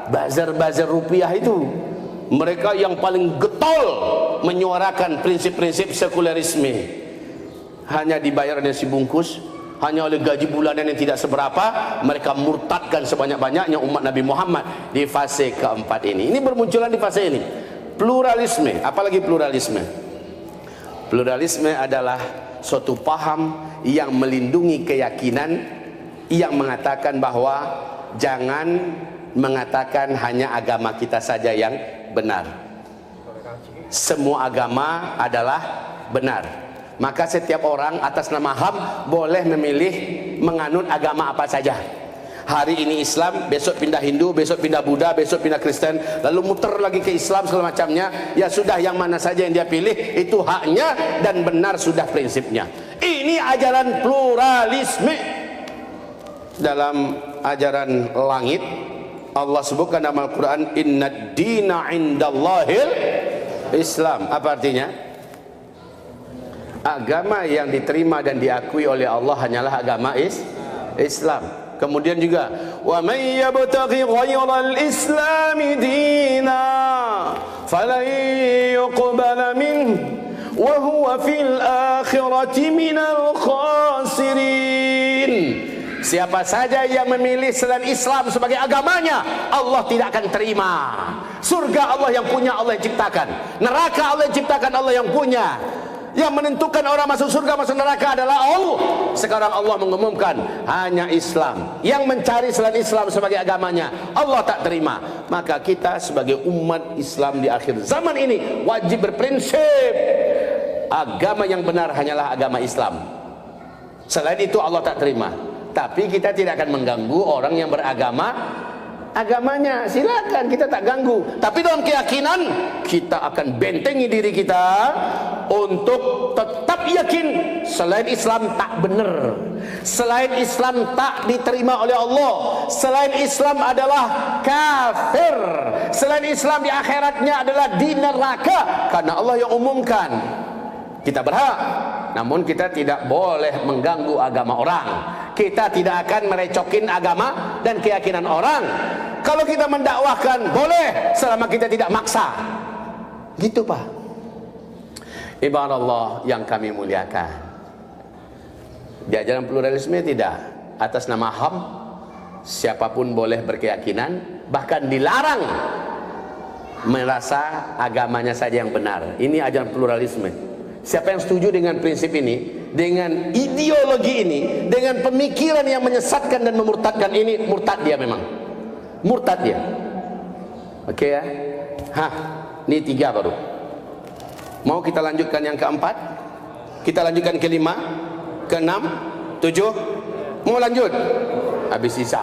A: bazar-bazar rupiah itu, mereka yang paling getol menyuarakan prinsip-prinsip sekularisme. Hanya dibayar nasi bungkus, hanya oleh gaji bulanan yang tidak seberapa, mereka murtadkan sebanyak-banyaknya umat Nabi Muhammad di fase keempat ini. Ini bermunculan di fase ini. Pluralisme, apalagi pluralisme. Pluralisme adalah suatu paham yang melindungi keyakinan, yang mengatakan bahwa jangan mengatakan hanya agama kita saja yang benar. Semua agama adalah benar. Maka setiap orang atas nama HAM boleh memilih menganut agama apa saja. Hari ini Islam, besok pindah Hindu, besok pindah Buddha, besok pindah Kristen, lalu muter lagi ke Islam segala macamnya. Ya sudah, yang mana saja yang dia pilih itu haknya dan benar sudah prinsipnya. Ini ajaran pluralisme. Dalam ajaran langit Allah sebutkan dalam Al-Quran, Inna dina indallahil Islam. Apa artinya? Agama yang diterima dan diakui oleh Allah hanyalah agama Islam. Kemudian juga, wa may yabtaghi ghayral islami dina falan yuqbala minhu wa huwa fil akhirati minal khasirin. Siapa saja yang memilih selain Islam sebagai agamanya, Allah tidak akan terima. Surga Allah yang punya, Allah yang ciptakan. Neraka Allah yang ciptakan, Allah yang punya. Yang menentukan orang masuk surga masuk neraka adalah Allah. Sekarang Allah mengumumkan hanya Islam. Yang mencari selain Islam sebagai agamanya, Allah tak terima. Maka kita sebagai umat Islam di akhir zaman ini wajib berprinsip agama yang benar hanyalah agama Islam. Selain itu Allah tak terima. Tapi kita tidak akan mengganggu orang yang beragama agamanya. Silakan, kita tak ganggu. Tapi dalam keyakinan kita akan bentengi diri kita untuk tetap yakin selain Islam tak benar, selain Islam tak diterima oleh Allah, selain Islam adalah kafir, selain Islam di akhiratnya adalah di neraka. Karena Allah yang umumkan. Kita berhak, namun kita tidak boleh mengganggu agama orang. Kita tidak akan merecokin agama dan keyakinan orang. Kalau kita mendakwahkan boleh, selama kita tidak maksa. Gitu Pak. Ibarat Allah yang kami muliakan, di ajaran pluralisme tidak. Atas nama HAM, siapapun boleh berkeyakinan, bahkan dilarang merasa agamanya saja yang benar. Ini ajaran pluralisme. Siapa yang setuju dengan prinsip ini, dengan ideologi ini, dengan pemikiran yang menyesatkan dan memurtadkan ini, murtad dia memang. Murtad dia. Oke ya? Hah, ini 3 baru. Mau kita lanjutkan yang keempat? Kita lanjutkan ke-5, ke-6, 7. Mau lanjut? Habis Isya.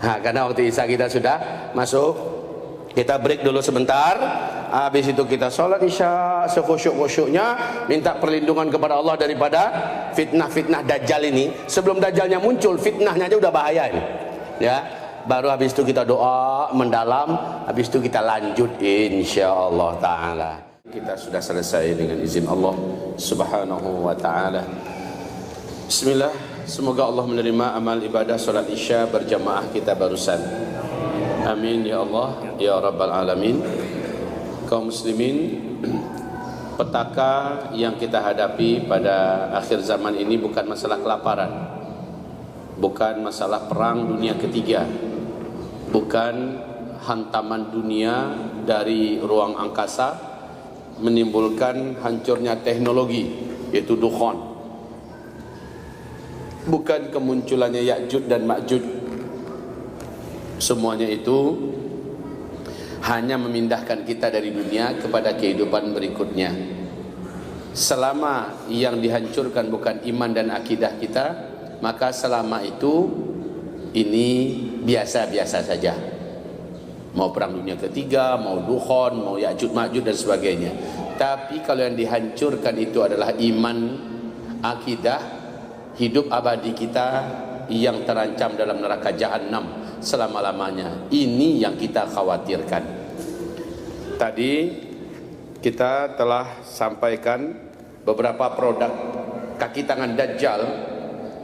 A: Nah, karena waktu Isya kita sudah masuk. Kita break dulu sebentar. Habis itu kita sholat Isya sekhusyuk-khusyuknya, minta perlindungan kepada Allah daripada fitnah-fitnah Dajjal ini. Sebelum Dajjalnya muncul, fitnahnya aja udah bahaya ini. Ya, baru habis itu kita doa mendalam. Habis itu kita lanjut insyaallah taala. Kita sudah selesai dengan izin Allah Subhanahu wa taala. Bismillah. Semoga Allah menerima amal ibadah salat Isya berjamaah kita barusan. Amin ya Allah ya Rabbal Alamin. Kaum muslimin, petaka yang kita hadapi pada akhir zaman ini bukan masalah kelaparan, bukan masalah perang dunia ketiga, bukan hantaman dunia dari ruang angkasa menimbulkan hancurnya teknologi yaitu dukhan, bukan kemunculannya Ya'juj dan Ma'juj. Semuanya itu hanya memindahkan kita dari dunia kepada kehidupan berikutnya. Selama yang dihancurkan bukan iman dan akidah kita, maka selama itu ini biasa-biasa saja. Mau perang dunia ketiga, mau dukhan, mau Ya'juj Ma'juj dan sebagainya. Tapi kalau yang dihancurkan itu adalah iman, akidah, hidup abadi kita yang terancam dalam neraka jahanam selama-lamanya. Ini yang kita khawatirkan. Tadi kita telah sampaikan beberapa produk kaki tangan Dajjal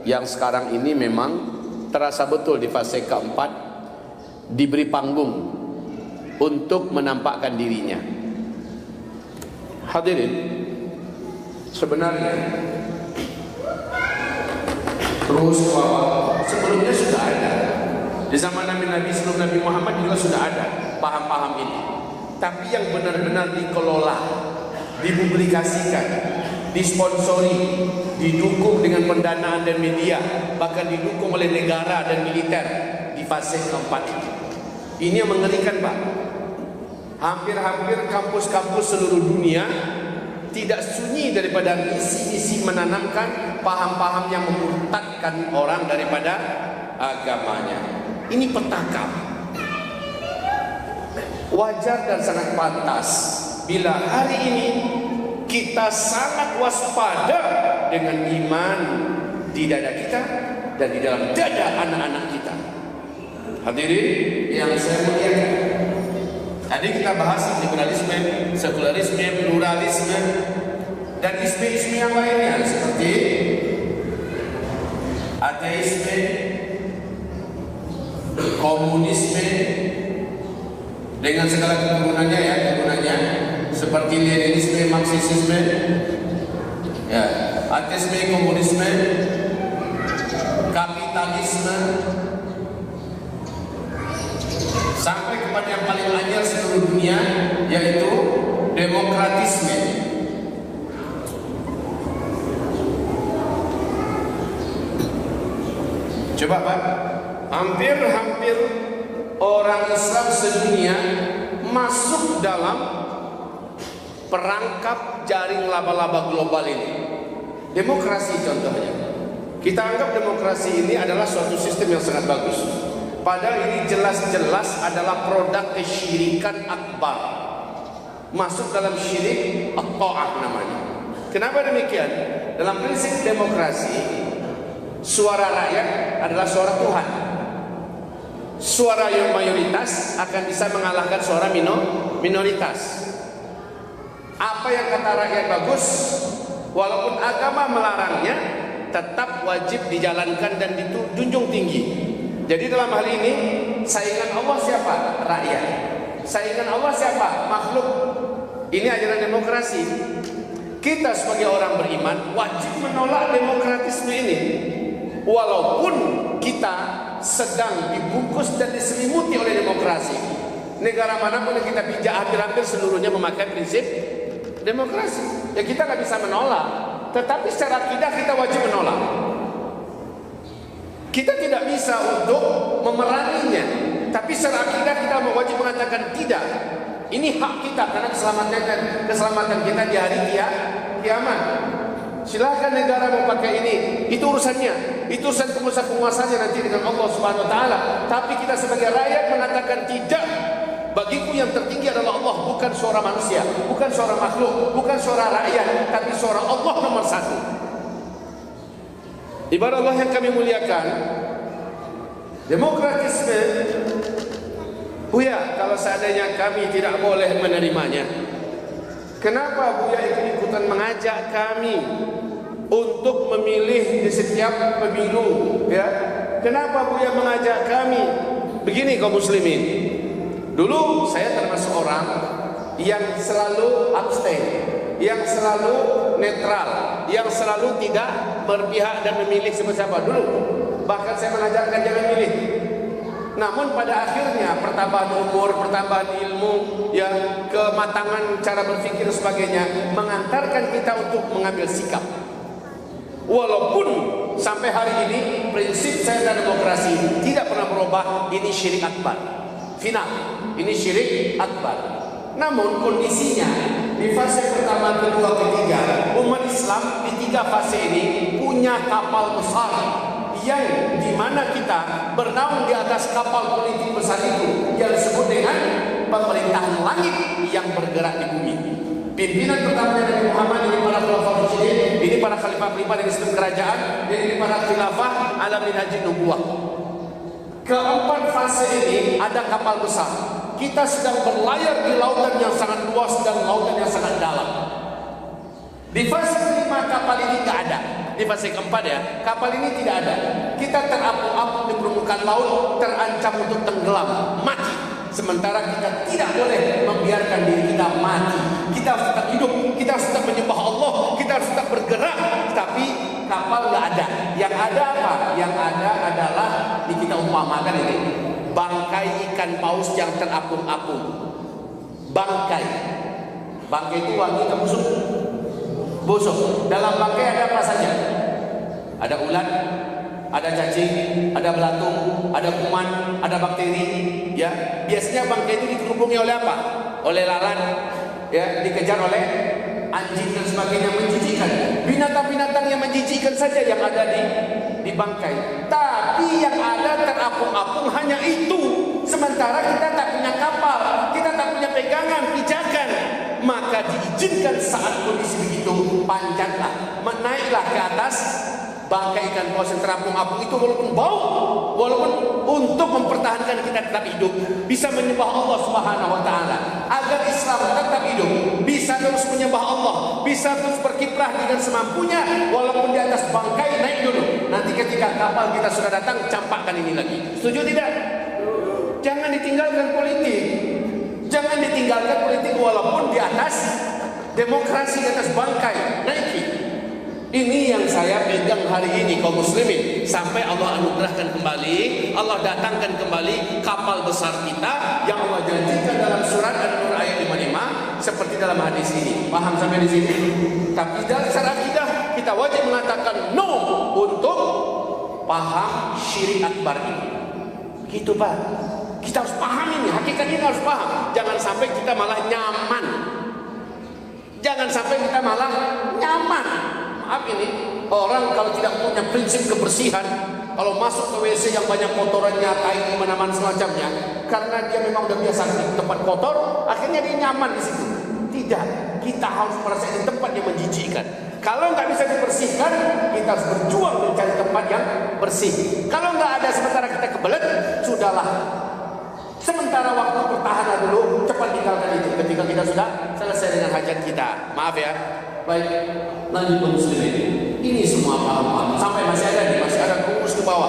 A: yang sekarang ini memang terasa betul di fase keempat diberi panggung untuk menampakkan dirinya. Hadirin, sebenarnya terus sebelumnya sudah ada di zaman Nabi sebelum Nabi Muhammad juga sudah ada paham-paham ini, tapi yang benar-benar dikelola, dipublikasikan, disponsori, didukung dengan pendanaan dan media, bahkan didukung oleh negara dan militer di fase keempat ini. Ini yang mengerikan, Pak. Hampir-hampir kampus-kampus seluruh dunia tidak sunyi daripada misi-misi menanamkan paham-paham yang memurtadkan orang daripada agamanya. Ini petaka. Wajar dan sangat pantas bila hari ini kita sangat waspada dengan iman di dada kita dan di dalam dada anak-anak kita. Hadirin yang saya muliakan, tadi kita bahas liberalisme, sekularisme, pluralisme, dan isme-isme yang lainnya seperti ateisme, komunisme dengan segala keturunannya ya, keturunannya seperti Leninisme, Marxisme, ya, ateisme, komunisme, kapitalisme, sampai kepada yang paling anyar seluruh dunia, yaitu demokratisme. Coba Pak, hampir-hampir orang Islam sedunia masuk dalam perangkap jaring laba-laba global ini. Demokrasi contohnya. Kita anggap demokrasi ini adalah suatu sistem yang sangat bagus. Padahal ini jelas-jelas adalah produk kesyirikan akbar. Masuk dalam syirik at-ta'ah namanya. Kenapa demikian? Dalam prinsip demokrasi, suara rakyat adalah suara Tuhan. Suara yang mayoritas akan bisa mengalahkan suara minoritas. Apa yang kata rakyat bagus, walaupun agama melarangnya, tetap wajib dijalankan dan dijunjung tinggi. Jadi dalam hal ini, saingan Allah siapa? Rakyat. Saingan Allah siapa? Makhluk. Ini ajaran demokrasi. Kita sebagai orang beriman wajib menolak demokratisme ini. Walaupun kita sedang dibungkus dan diselimuti oleh demokrasi. Negara manapun yang kita pijak, hampir-hampir seluruhnya memakai prinsip demokrasi. Ya kita nggak bisa menolak, tetapi secara akidah kita wajib menolak. Kita tidak bisa untuk memeranginya, tapi secara akidah kita wajib mengatakan tidak. Ini hak kita karena keselamatan kita di hari kiamat. Silahkan negara mau pakai ini, itu urusannya, itu urusan penguasa-penguasanya nanti dengan Allah Subhanahu Wa Taala. Tapi kita sebagai rakyat mengatakan tidak. Bagiku yang tertinggi adalah Allah, bukan suara manusia, bukan suara makhluk, bukan suara rakyat, tapi suara Allah nomor satu. Ibarat Allah yang kami muliakan, demokratisme, Buya, kalau seandainya kami tidak boleh menerimanya, kenapa Buya ikut-ikutan mengajak kami untuk memilih di setiap pemilu? Ya, kenapa Buya mengajak kami? Begini kaum muslimin, dulu saya termasuk orang yang selalu abstain, yang selalu netral, yang selalu tidak berpihak dan memilih siapa-siapa dulu. Bahkan saya mengajarkan jangan milih. Namun pada akhirnya pertambahan umur, pertambahan ilmu, ya, kematangan cara berpikir dan sebagainya mengantarkan kita untuk mengambil sikap. Walaupun sampai hari ini prinsip saya dan demokrasi tidak pernah berubah, ini syirik akbar. Final, ini syirik akbar. Namun kondisinya di fase pertama, kedua, ketiga, umat Islam di tiga fase ini punya kapal besar yang dimana kita bernaung di atas kapal politik besar itu yang disebut dengan pemerintahan langit yang bergerak di bumi. Pimpinan pertama Nabi Muhammad, ini para khulafaur rasyidin, ini para khalifah-khalifah dari sistem kerajaan, dan ini para khilafah ala minhajin nubuwah. Keempat fase ini ada kapal besar. Kita sedang berlayar di lautan yang sangat luas dan lautan yang sangat dalam. Di fase kelima kapal ini tidak ada. Di fase keempat ya, kapal ini tidak ada. Kita terapung-apung di permukaan laut, terancam untuk tenggelam, mati. Sementara kita tidak boleh membiarkan diri kita mati. Kita harus tetap hidup, kita harus tetap menyembah Allah, kita harus tetap bergerak. Tapi kapal nggak ada. Yang ada apa? Yang ada adalah kita umpamakan ini bangkai ikan paus yang terapung-apung. Bangkai itu wangi atau busuk? Busuk. Dalam bangkai ada apa saja? Ada ulat, ada cacing, ada belatung, ada kuman, ada bakteri. Ya, biasanya bangkai itu dikerubungi oleh apa? Oleh lalat, ya, dikejar oleh anjing dan sebagainya, menjijikkan. Binatang-binatang yang menjijikkan saja yang ada di bangkai. Tapi yang ada terapung-apung hanya itu. Sementara kita tak punya kapal, kita tak punya pegangan, pijakan. Maka diizinkan saat kondisi begitu, panjatlah, naiklah ke atas bangkai ikan paus yang terapung-apung itu, walaupun bau, walaupun untuk mempertahankan kita tetap hidup, bisa menyembah Allah Subhanahu wa taala, agar Islam tetap hidup, bisa terus menyembah Allah, bisa terus berkiprah dengan semampunya, walaupun di atas bangkai, naik dulu. Nanti ketika kapal kita sudah datang, campakkan ini lagi. Setuju tidak? Jangan ditinggalkan politik. Jangan ditinggalkan politik walaupun di atas demokrasi, di atas bangkai, naiki. Ini yang saya pegang hari ini kaum muslimin, sampai Allah anugerahkan kembali, Allah datangkan kembali kapal besar kita yang Allah janjikan dalam surat An-Nur ayat 55 seperti dalam hadis ini. Paham sampai di sini? Tapi dalam secara akidah kita wajib mengatakan no untuk paham syirik akbar ini. Gitu Pak. Kita harus paham ini, hakikatnya harus paham. Jangan sampai kita malah nyaman. Jangan sampai kita malah nyaman. Maaf ini, orang kalau tidak punya prinsip kebersihan, kalau masuk ke WC yang banyak kotorannya, tai di mana-mana semacamnya, karena dia memang udah biasa di tempat kotor, akhirnya dia nyaman di situ. Tidak, kita harus merasa di tempat yang menjijikkan. Kalau nggak bisa dibersihkan, kita harus berjuang mencari tempat yang bersih. Kalau nggak ada sementara kita kebelet, sudahlah. Sementara waktu pertahanan dulu, cepat tinggalkan itu ketika kita sudah selesai dengan hajat kita. Maaf ya. Baik, lanjut ke muslimin. Ini semua paham-paham. Sampai masih ada kurus ke bawah.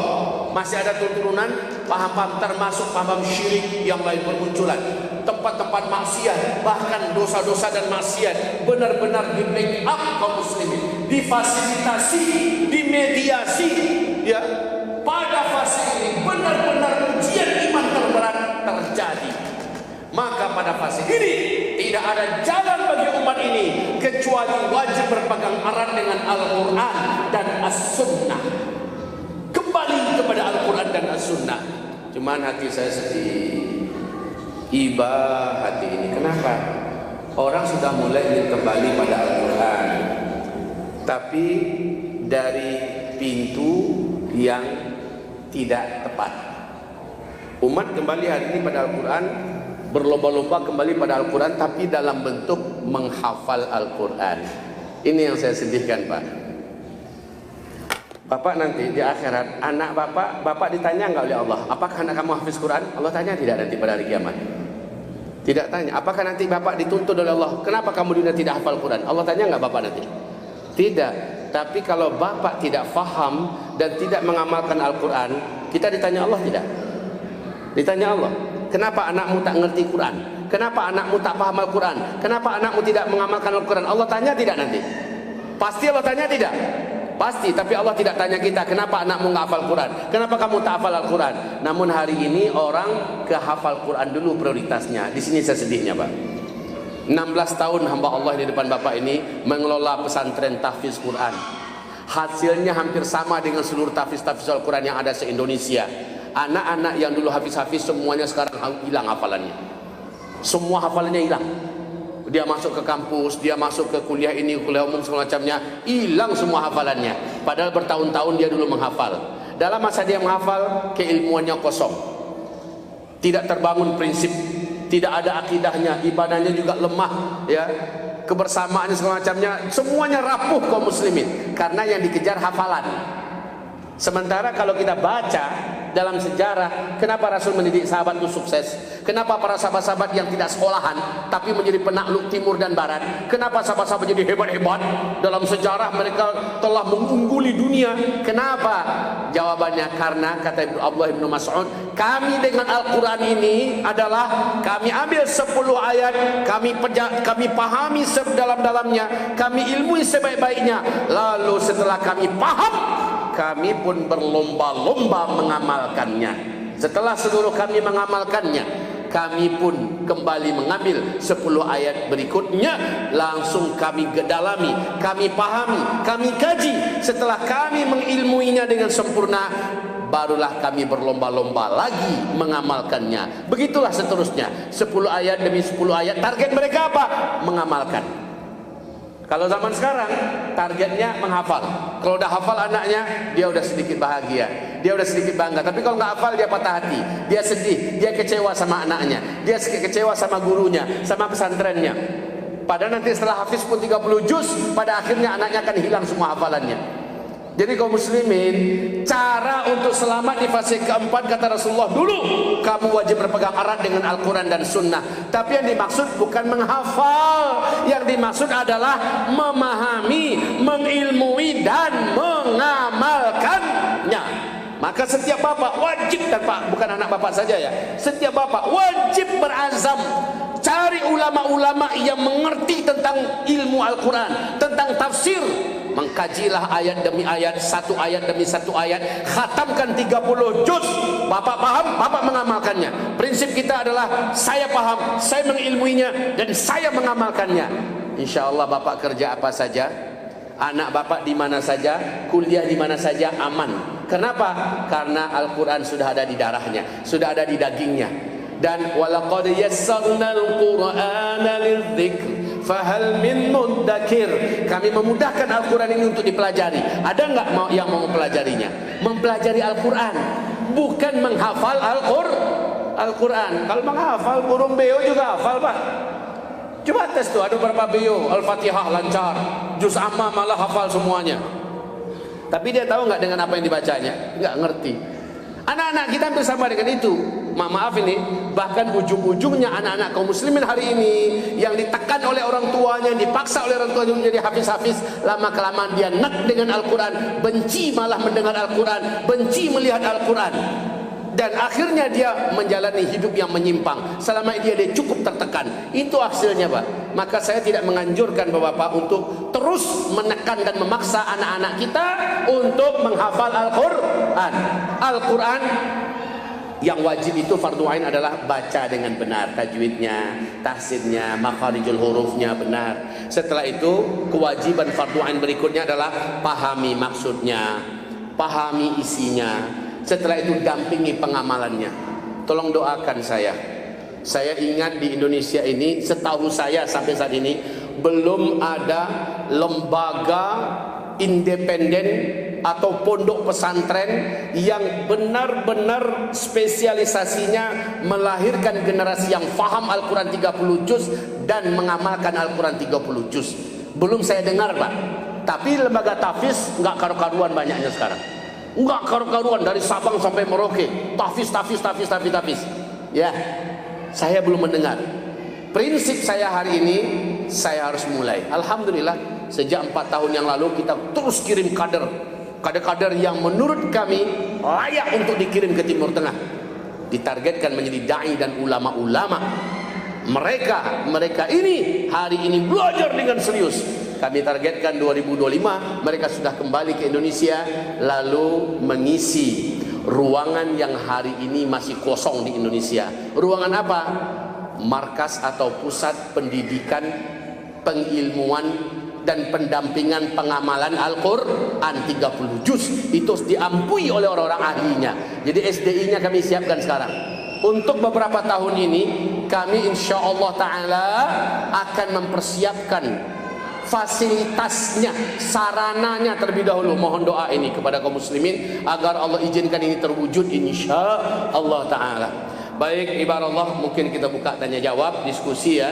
A: Masih ada turunan paham-paham, termasuk paham syirik yang lain bermunculan. Tempat-tempat maksiat, bahkan dosa-dosa dan maksiat benar-benar di make up kaum muslimin, difasilitasi, dimediasi, ya. Pada fase ini benar-benar ujian iman terberat terjadi. Maka pada fase ini tidak ada jalan bagi umat ini kecuali wajib berpegang erat dengan Al-Quran dan As-Sunnah. Kembali kepada Al-Quran dan As-Sunnah. Cuman hati saya sedih, iba hati ini. Kenapa? Orang sudah mulai ingin kembali pada Al-Quran, tapi dari pintu yang tidak tepat. Umat kembali hari ini pada Al-Quran, berlomba-lomba kembali pada Al-Quran, tapi dalam bentuk menghafal Al-Quran. Ini yang saya sedihkan, Pak. Bapak nanti di akhirat, anak bapak ditanya nggak oleh Allah, apakah anak kamu hafiz Quran? Allah tanya tidak nanti pada hari kiamat? Tidak tanya. Apakah nanti bapak dituntut oleh Allah, kenapa kamu dunia tidak hafal Quran? Allah tanya nggak bapak nanti? Tidak. Tapi kalau bapak tidak faham dan tidak mengamalkan Al-Quran, kita ditanya Allah tidak? Ditanya Allah, kenapa anakmu tak ngerti Quran? Kenapa anakmu tak paham Al-Quran? Kenapa anakmu tidak mengamalkan Al-Quran? Allah tanya tidak nanti? Pasti Allah tanya tidak? Pasti, tapi Allah tidak tanya kita, kenapa anakmu nggak hafal Quran? Kenapa kamu tak hafal Al-Quran? Namun hari ini orang ke hafal Quran dulu prioritasnya. Di sini saya sedihnya, Pak. 16 tahun hamba Allah di depan Bapak ini mengelola pesantren tahfiz Quran. Hasilnya hampir sama dengan seluruh tahfiz Al-Quran yang ada se-Indonesia. Anak-anak yang dulu hafiz semuanya sekarang hilang hafalannya. Semua hafalannya hilang. Dia masuk ke kampus, dia masuk ke kuliah ini, kuliah umum semacamnya, hilang semua hafalannya. Padahal bertahun-tahun dia dulu menghafal. Dalam masa dia menghafal, keilmuannya kosong. Tidak terbangun prinsip, tidak ada akidahnya, ibadahnya juga lemah, ya. kebersamaan segala macamnya, semuanya rapuh kaum muslimin karena yang dikejar hafalan. Sementara kalau kita baca dalam sejarah, kenapa Rasul mendidik sahabat itu sukses? Kenapa para sahabat-sahabat yang tidak sekolahan tapi menjadi penakluk timur dan barat? Kenapa sahabat-sahabat jadi hebat-hebat? Dalam sejarah mereka telah mengungguli dunia. Kenapa? Jawabannya karena kata Abdullah bin Mas'ud, kami dengan Al-Quran ini adalah kami ambil 10 ayat, kami pahami sedalam-dalamnya, kami ilmui sebaik-baiknya, lalu setelah kami paham, kami pun berlomba-lomba mengamalkannya. Setelah seluruh kami mengamalkannya, kami pun kembali mengambil 10 ayat berikutnya, langsung kami dalami, kami pahami, kami kaji. Setelah kami mengilmuinya dengan sempurna, barulah kami berlomba-lomba lagi mengamalkannya. Begitulah seterusnya, 10 ayat demi 10 ayat. Target mereka apa? Mengamalkan. Kalau zaman sekarang targetnya menghafal. Kalau udah hafal anaknya, dia udah sedikit bahagia, dia udah sedikit bangga. Tapi kalau nggak hafal, dia patah hati, dia sedih, dia kecewa sama anaknya, dia kecewa sama gurunya, sama pesantrennya. Padahal nanti setelah hafiz pun 30 juz, pada akhirnya anaknya akan hilang semua hafalannya. Jadi kaum muslimin, cara untuk selamat di fase keempat kata Rasulullah, dulu kamu wajib berpegang erat dengan Al-Quran dan Sunnah. Tapi yang dimaksud bukan menghafal, yang dimaksud adalah memahami, mengilmui dan mengamalkannya. Maka setiap bapak wajib, dan pak bukan anak bapak saja ya, setiap bapak wajib berazam cari ulama-ulama yang mengerti tentang ilmu Al-Quran, tentang tafsir. Mengkajilah ayat demi ayat, satu ayat demi satu ayat, khatamkan 30 juz. Bapak paham, bapak mengamalkannya. Prinsip kita adalah saya paham, saya mengilmuinya, dan saya mengamalkannya. Insya Allah bapak kerja apa saja, anak bapak di mana saja, kuliah di mana saja, aman. Kenapa? Karena Al-Quran sudah ada di darahnya, sudah ada di dagingnya. Dan walaqad yassarnal Qur'ana lidzikr fahal min muddakir. Kami memudahkan Al-Quran ini untuk dipelajari. Ada enggak yang mau mempelajarinya? Mempelajari Al-Quran, bukan menghafal Al-Quran. Kalau menghafal, burung beo juga hafal pak. Coba tes tuh, ada berapa beo Al-Fatihah lancar, juz amma malah hafal semuanya. Tapi dia tahu nggak dengan apa yang dibacanya? Nggak ngerti. Anak-anak kita hampir sama dengan itu. Maaf ini, bahkan ujung-ujungnya anak-anak kaum muslimin hari ini yang ditekan oleh orang tuanya, dipaksa oleh orang tuanya menjadi hafiz-hafiz, lama-kelamaan dia nak dengan Al-Quran, benci malah mendengar Al-Quran, benci melihat Al-Quran, dan akhirnya dia menjalani hidup yang menyimpang. Selama ini dia cukup tertekan. Itu hasilnya pak. Maka saya tidak menganjurkan bapak-bapak untuk terus menekan dan memaksa anak-anak kita untuk menghafal Al-Quran. Al-Quran yang wajib itu fardu ain adalah baca dengan benar, tajwidnya, tahsinnya, makharijul hurufnya benar. Setelah itu kewajiban fardu ain berikutnya adalah pahami maksudnya, pahami isinya. Setelah itu dampingi pengamalannya. Tolong doakan saya. Saya ingat di Indonesia ini, setahu saya sampai saat ini belum ada lembaga independen atau pondok pesantren yang benar-benar spesialisasinya melahirkan generasi yang faham Al-Quran 30 juz dan mengamalkan Al-Quran 30 juz. Belum saya dengar pak. Tapi lembaga tahfiz nggak karu-karuan banyaknya sekarang. Nggak karu-karuan, dari Sabang sampai Merauke, tahfiz. Ya, saya belum mendengar. Prinsip saya hari ini, saya harus mulai. Alhamdulillah, sejak 4 tahun yang lalu kita terus kirim kader yang menurut kami layak untuk dikirim ke Timur Tengah, ditargetkan menjadi dai dan ulama-ulama. Mereka ini hari ini belajar dengan serius. Kami targetkan 2025 mereka sudah kembali ke Indonesia, lalu mengisi ruangan yang hari ini masih kosong di Indonesia. Ruangan apa? Markas atau pusat pendidikan, pengilmuan dan pendampingan pengamalan Al-Quran 30 juz. Itu diampui oleh orang-orang ahlinya. Jadi SDI-nya kami siapkan sekarang. Untuk beberapa tahun ini kami insya Allah ta'ala akan mempersiapkan fasilitasnya, sarananya terlebih dahulu. Mohon doa ini kepada kaum muslimin agar Allah izinkan ini terwujud insya Allah ta'ala. Baik ibarat Allah, mungkin kita buka tanya jawab, diskusi ya.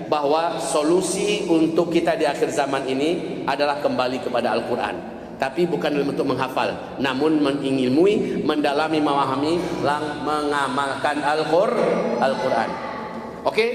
A: bahwa solusi untuk kita di akhir zaman ini adalah kembali kepada Al-Quran. Tapi bukan dalam bentuk menghafal, namun mengilmui, mendalami, memahami, mengamalkan Al-Quran. Oke?